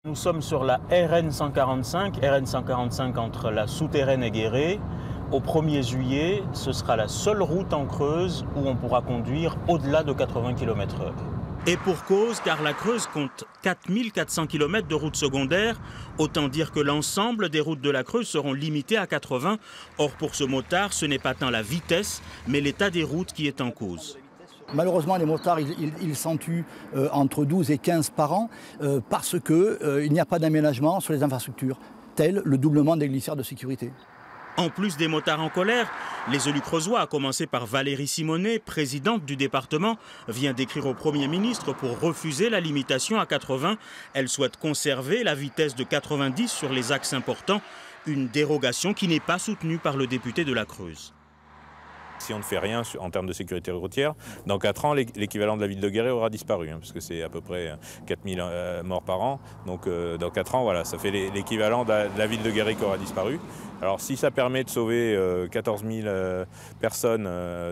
Nous sommes sur la RN 145 entre la Souterraine et Guéret. Au 1er juillet, ce sera la seule route en Creuse où on pourra conduire au-delà de 80 km/h. Et pour cause, car la Creuse compte 4400 km de routes secondaires. Autant dire que l'ensemble des routes de la Creuse seront limitées à 80. Or, pour ce motard, ce n'est pas tant la vitesse, mais l'état des routes qui est en cause. Malheureusement, les motards, ils s'en tuent entre 12 et 15 par an parce qu'il n'y a pas d'aménagement sur les infrastructures, tel le doublement des glissières de sécurité. En plus des motards en colère, les élus creusois, à commencer par Valérie Simonet, présidente du département, vient d'écrire au Premier ministre pour refuser la limitation à 80. Elle souhaite conserver la vitesse de 90 sur les axes importants, une dérogation qui n'est pas soutenue par le député de la Creuse. Si on ne fait rien en termes de sécurité routière, dans 4 ans, l'équivalent de la ville de Guéret aura disparu, parce que c'est à peu près 4000 morts par an. Donc dans 4 ans, voilà, ça fait l'équivalent de la ville de Guéret qui aura disparu. Alors si ça permet de sauver 14 000 personnes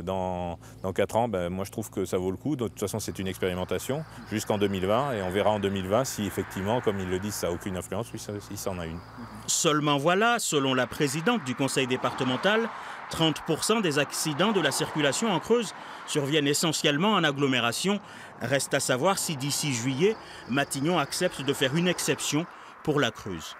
dans 4 ans, ben, moi je trouve que ça vaut le coup. De toute façon, c'est une expérimentation jusqu'en 2020, et on verra en 2020 si effectivement, comme ils le disent, ça n'a aucune influence, oui, ça en a une. Seulement voilà, selon la présidente du conseil départemental, 30% des accidents de la circulation en Creuse surviennent essentiellement en agglomération. Reste à savoir si d'ici juillet, Matignon accepte de faire une exception pour la Creuse.